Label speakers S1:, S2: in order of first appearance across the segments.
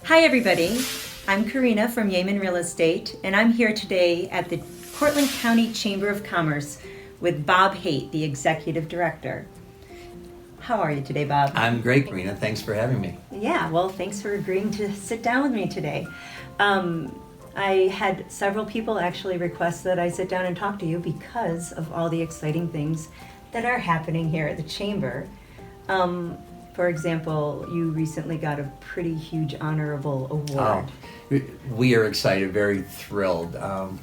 S1: Hi everybody, I'm Karina from Yeaman Real Estate, and I'm here today at the Cortland County Chamber of Commerce with Bob Haight, the Executive Director. How are you today, Bob?
S2: I'm great, Karina. Thanks for having me.
S1: Yeah, well, thanks for agreeing to sit down with me today. I had several people actually request that I sit down and talk to you because of all the exciting things that are happening here at the Chamber. For example, you recently got a pretty huge honorable award.
S2: We are excited, very thrilled.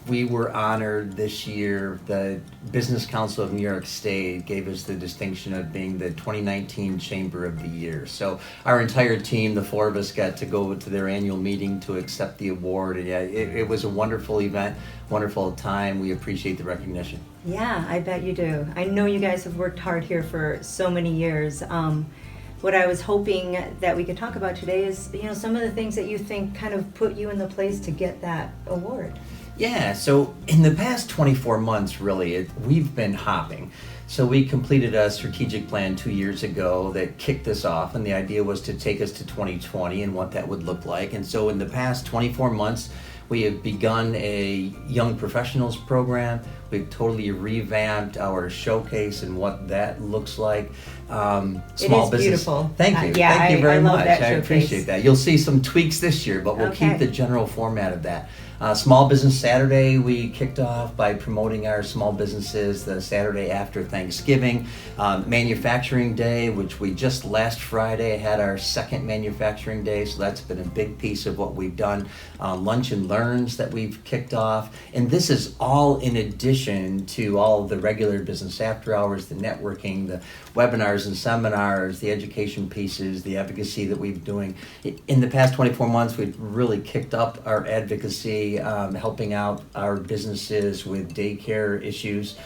S2: We were honored this year. The Business Council of New York State gave us the distinction of being the 2019 Chamber of the Year. So our entire team, the four of us, got to go to their annual meeting to accept the award. And yeah, it was a wonderful event, wonderful time. We appreciate the recognition.
S1: Yeah, I bet you do. I know you guys have worked hard here for so many years. What I was hoping that we could talk about today is, some of the things that you think kind of put you in the place to get that award.
S2: Yeah, so in the past 24 months, really, we've been hopping. So we completed a strategic plan 2 years ago that kicked us off, and the idea was to take us to 2020 and what that would look like. And so in the past 24 months, we have begun a young professionals program. We've totally revamped our showcase and what that looks like.
S1: Small business. Beautiful.
S2: Thank you. Thank you very much. I appreciate that. You'll see some tweaks this year, but we'll keep the general format of that. Small Business Saturday, we kicked off by promoting our small businesses the Saturday after Thanksgiving. Manufacturing Day, which we just last Friday had our second Manufacturing Day, so that's been a big piece of what we've done. Lunch and Learns that we've kicked off, and this is all in addition to all the regular business after hours, the networking, the webinars and seminars, the education pieces, the advocacy that we've been doing. In the past 24 months, we've really kicked up our advocacy, helping out our businesses with daycare issues,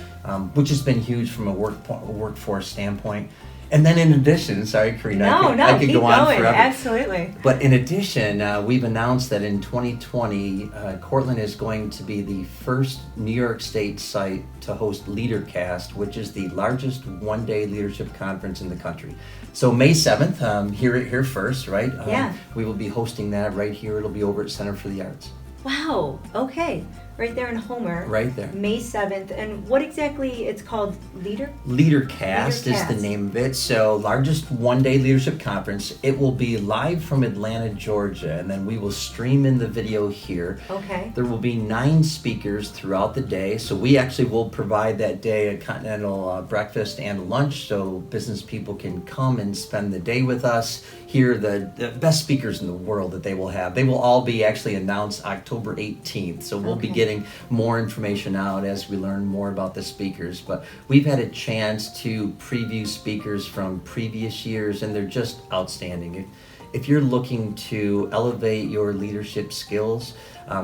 S2: which has been huge from a workforce standpoint. And then in addition, sorry, Karina, I could go on forever.
S1: Absolutely.
S2: But in addition, we've announced that in 2020, Cortland is going to be the first New York State site to host LeaderCast, which is the largest one-day leadership conference in the country. So May 7th, here first, right?
S1: Yeah.
S2: We will be hosting that right here. It'll be over at Center for the Arts.
S1: Wow. Okay. Right there in Homer.
S2: Right there.
S1: May 7th. And what exactly it's called?
S2: LeaderCast is the name of it. So largest one-day leadership conference. It will be live from Atlanta, Georgia, and then we will stream in the video here.
S1: Okay.
S2: There will be 9 speakers throughout the day. So we actually will provide that day a continental breakfast and lunch so business people can come and spend the day with us, hear the best speakers in the world that they will have. They will all be actually announced October 18th. So we'll be getting more information out as we learn more about the speakers. But we've had a chance to preview speakers from previous years, and they're just outstanding. If you're looking to elevate your leadership skills,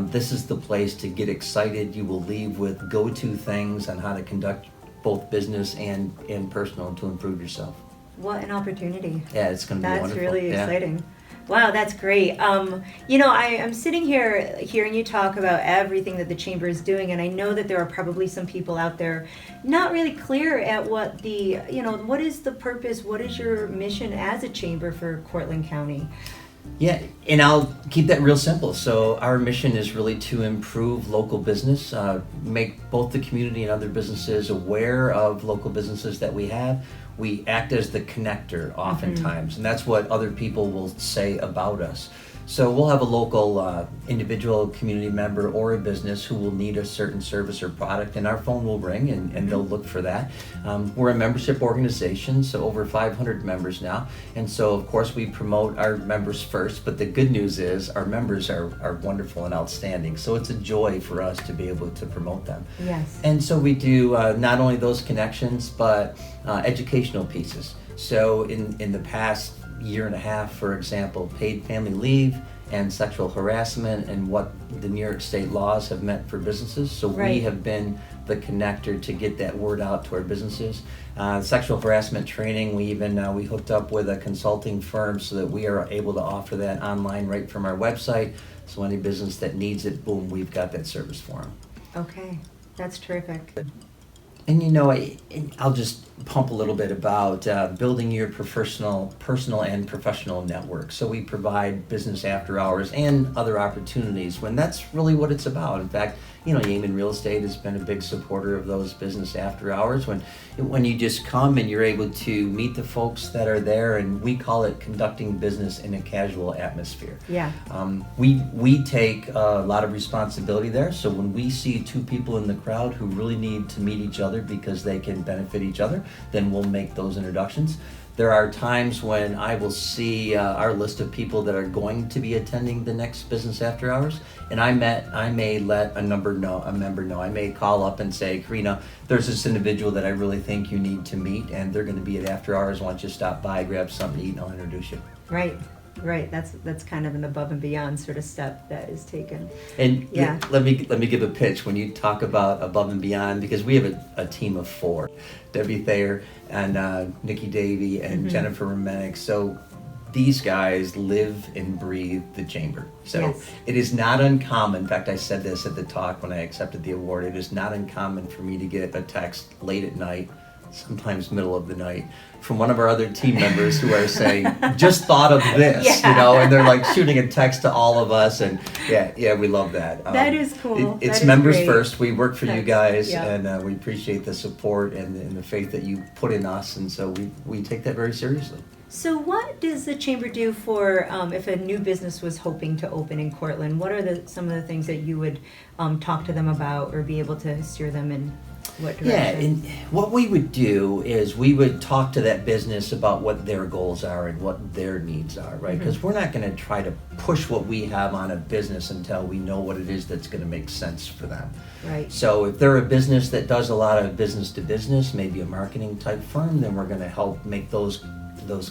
S2: this is the place to get excited. You will leave with go-to things on how to conduct both business and personal to improve yourself.
S1: What an opportunity.
S2: Yeah, it's going to be wonderful.
S1: That's really exciting. Wow, that's great. I'm sitting here hearing you talk about everything that the Chamber is doing, and I know that there are probably some people out there not really clear at what what is the purpose, what is your mission as a Chamber for Cortland County?
S2: Yeah, and I'll keep that real simple. So our mission is really to improve local business, make both the community and other businesses aware of local businesses that we have. We act as the connector oftentimes, and that's what other people will say about us. So we'll have a local individual community member or a business who will need a certain service or product, and our phone will ring and they'll look for that. We're a membership organization, so over 500 members now, and so of course we promote our members first, but the good news is our members are wonderful and outstanding, so it's a joy for us to be able to promote them.
S1: Yes.
S2: And so we do not only those connections, but educational pieces. So in the past year and a half, for example, paid family leave and sexual harassment and what the New York State laws have meant for businesses. So we have been the connector to get that word out to our businesses. Sexual harassment training, we hooked up with a consulting firm so that we are able to offer that online right from our website. So any business that needs it, boom, we've got that service for them.
S1: Okay, that's terrific.
S2: And I'll just pump a little bit about building your personal and professional network. So we provide business after hours and other opportunities when that's really what it's about. In fact, Yeaman Real Estate has been a big supporter of those business after hours when you just come and you're able to meet the folks that are there, and we call it conducting business in a casual atmosphere.
S1: Yeah.
S2: We take a lot of responsibility there. So when we see two people in the crowd who really need to meet each other because they can benefit each other, then we'll make those introductions. There are times when I will see our list of people that are going to be attending the next business after hours, and I may let a member know. I may call up and say, Karina, there's this individual that I really think you need to meet, and they're going to be at after hours. Why don't you stop by, grab something to eat, and I'll introduce you.
S1: Right. That's kind of an above and beyond sort of step that is taken.
S2: And yeah, let me give a pitch when you talk about above and beyond, because we have a team of 4, Debbie Thayer and Nikki Davey and Jennifer Romanek. So these guys live and breathe the chamber. So It is not uncommon. In fact, I said this at the talk when I accepted the award. It is not uncommon for me to get a text late at night, sometimes middle of the night, from one of our other team members who are saying, just thought of this, and they're like shooting a text to all of us, and we love that.
S1: That is cool.
S2: It's members first. We work for you guys, and we appreciate the support and the faith that you put in us, and so we take that very seriously.
S1: So what does the Chamber do for, if a new business was hoping to open in Cortland, what are some of the things that you would talk to them about or be able to steer them in what direction?
S2: Yeah, and what we would do is we would talk to that business about what their goals are and what their needs are, right? Because we're not going to try to push what we have on a business until we know what it is that's going to make sense for them.
S1: Right.
S2: So if they're a business that does a lot of business to business, maybe a marketing type firm, then we're going to help make those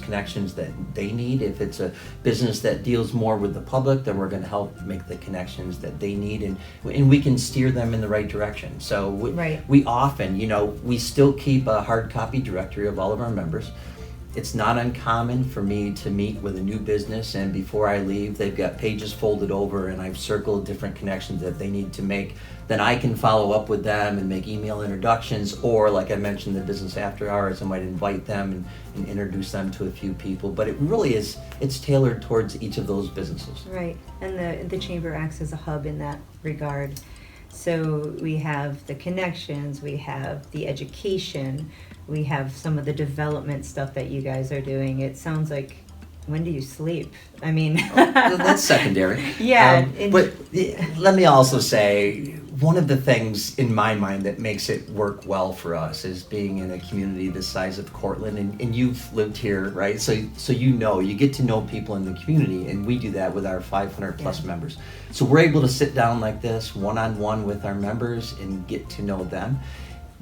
S2: connections that they need. If it's a business that deals more with the public, then we're going to help make the connections that they need, and we can steer them in the right direction. So we often, we still keep a hard copy directory of all of our members. It's not uncommon for me to meet with a new business, and before I leave, they've got pages folded over and I've circled different connections that they need to make. Then I can follow up with them and make email introductions, or like I mentioned, the business after hours, I might invite them and introduce them to a few people. But it really is, it's tailored towards each of those businesses.
S1: Right, and the Chamber acts as a hub in that regard. So we have the connections, we have the education, we have some of the development stuff that you guys are doing. It sounds like, when do you sleep? I mean...
S2: that's secondary.
S1: Yeah.
S2: But let me also say, one of the things in my mind that makes it work well for us is being in a community the size of Cortland, and you've lived here, right? So you get to know people in the community, and we do that with our 500 plus members. So we're able to sit down like this, one-on-one with our members and get to know them.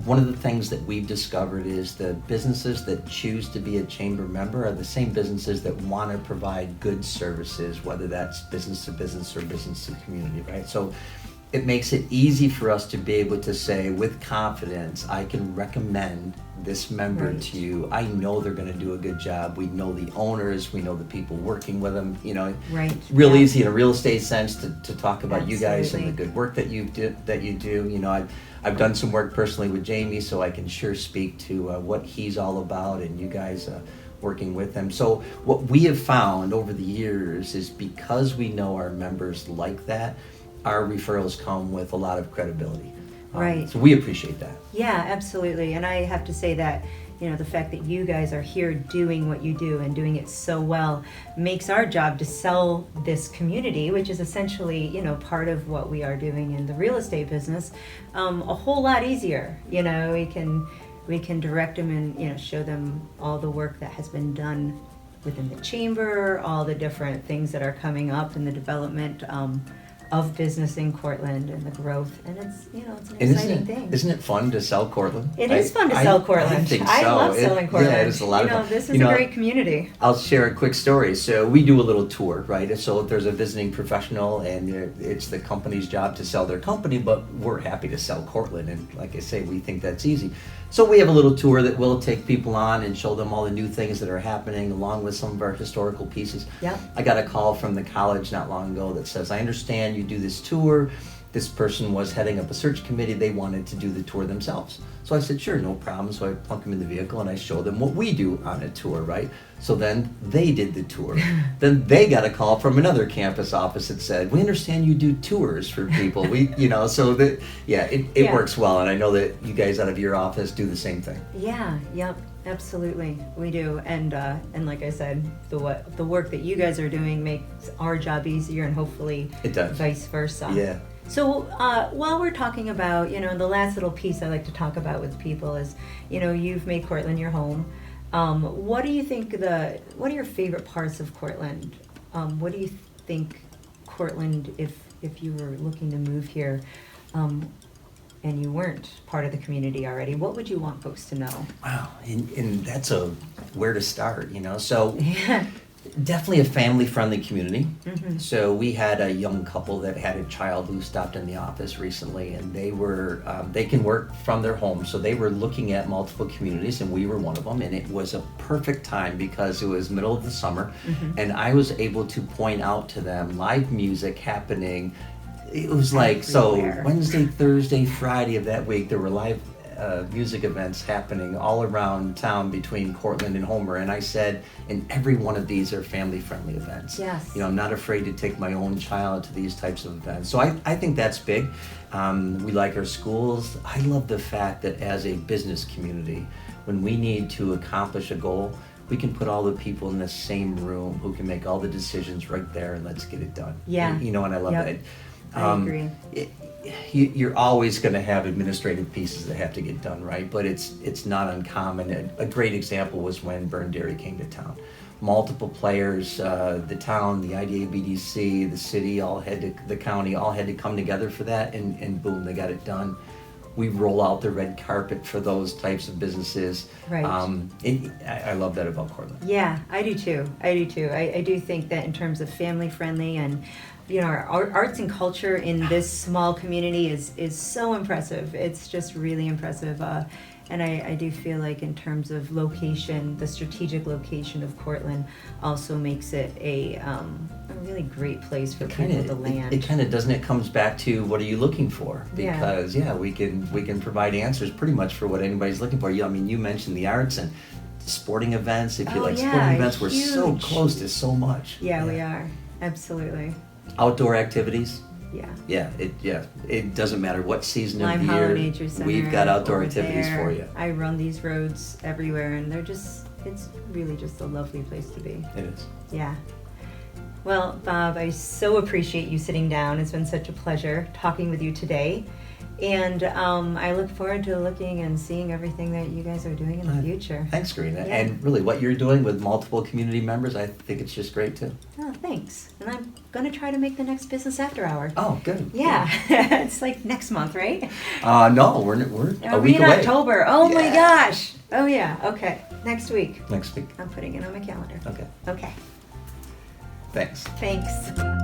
S2: One of the things that we've discovered is the businesses that choose to be a Chamber member are the same businesses that want to provide good services, whether that's business to business or business to community, right? So it makes it easy for us to be able to say with confidence, I can recommend this member to you. I know they're going to do a good job. We know the owners, we know the people working with them, real easy in a real estate sense to talk about you guys and the good work that you do. I've done some work personally with Jamie, so I can sure speak to what he's all about, and you guys working with him. So what we have found over the years is, because we know our members like that, our referrals come with a lot of credibility.
S1: Right.
S2: So we appreciate that.
S1: Yeah, absolutely. And I have to say that, the fact that you guys are here doing what you do and doing it so well makes our job to sell this community, which is essentially, part of what we are doing in the real estate business, a whole lot easier. We can direct them and, show them all the work that has been done within the Chamber, all the different things that are coming up in the development of business in Cortland and the growth, and it's it's an exciting thing.
S2: Isn't it fun to sell Cortland?
S1: It is fun to sell Cortland.
S2: I think so.
S1: I love selling Cortland.
S2: Yeah, it's a lot of fun.
S1: This is a great community.
S2: I'll share a quick story. So we do a little tour, right? So if there's a visiting professional, and it's the company's job to sell their company, but we're happy to sell Cortland, and like I say, we think that's easy. So we have a little tour that we'll take people on and show them all the new things that are happening, along with some of our historical pieces.
S1: Yeah.
S2: I got a call from the college not long ago that says, I understand you do this tour, this person was heading up a search committee. They wanted to do the tour themselves. So I said, sure, no problem. So I plunk them in the vehicle and I show them what we do on a tour, right? So then they did the tour. Then they got a call from another campus office that said, we understand you do tours for people. So that, it works well. And I know that you guys out of your office do the same thing.
S1: Yeah, yep, absolutely. We do. And like I said, the work that you guys are doing makes our job easier, and hopefully
S2: it does.
S1: Vice versa.
S2: Yeah.
S1: So while we're talking about, the last little piece I like to talk about with people is, you've made Cortland your home. What do you think what are your favorite parts of Cortland? What do you think Cortland, if you were looking to move here, and you weren't part of the community already, what would you want folks to know?
S2: Wow, and that's where to start, So definitely a family-friendly community.
S1: Mm-hmm.
S2: So we had a young couple that had a child who stopped in the office recently, and they can work from their home. So they were looking at multiple communities, and we were one of them. And it was a perfect time because it was middle of the summer,
S1: mm-hmm.
S2: and I was able to point out to them live music happening. It was like, so Wednesday, Thursday, Friday of that week, there were live music events happening all around town between Cortland and Homer. And I said, and every one of these are family-friendly events.
S1: Yes.
S2: I'm not afraid to take my own child to these types of events. So I think that's big. We like our schools. I love the fact that as a business community, when we need to accomplish a goal, we can put all the people in the same room who can make all the decisions right there, and let's get it done.
S1: Yeah.
S2: And I love that.
S1: I agree.
S2: You're always going to have administrative pieces that have to get done, right? But it's not uncommon. A great example was when Burn Dairy came to town. Multiple players, the town, the IDA, BDC, the city, the county all had to come together for that, and boom, they got it done. We roll out the red carpet for those types of businesses.
S1: Right.
S2: I love that about Cortland.
S1: Yeah, I do too. I do think that in terms of family friendly and our arts and culture in this small community is so impressive. It's just really impressive. And I do feel like in terms of location, the strategic location of Cortland also makes it a really great place for people to land.
S2: It kind of doesn't. It comes back to what are you looking for? Because we can provide answers pretty much for what anybody's looking for. You mentioned the arts and sporting events. If you sporting events, we're so close to so much.
S1: Yeah, we are. Absolutely.
S2: Outdoor activities.
S1: Yeah.
S2: It doesn't matter what season of the
S1: Hollow
S2: year.
S1: Nature Center,
S2: we've got outdoor activities for you.
S1: I run these roads everywhere, and it's really just a lovely place to be.
S2: It is.
S1: Yeah. Well, Bob, I so appreciate you sitting down. It's been such a pleasure talking with you today. And I look forward to looking and seeing everything that you guys are doing in the future.
S2: Thanks, Karina. Yeah. And really, what you're doing with multiple community members, I think it's just great, too.
S1: Oh, thanks. And I'm going to try to make the next Business After Hour.
S2: Oh, good.
S1: Yeah. It's like next month, right?
S2: No, we're a week away.
S1: In October. Oh, my gosh. Oh, yeah. Okay. Next week.
S2: Next week.
S1: I'm putting it on my calendar.
S2: Okay.
S1: Okay.
S2: Thanks.
S1: Thanks.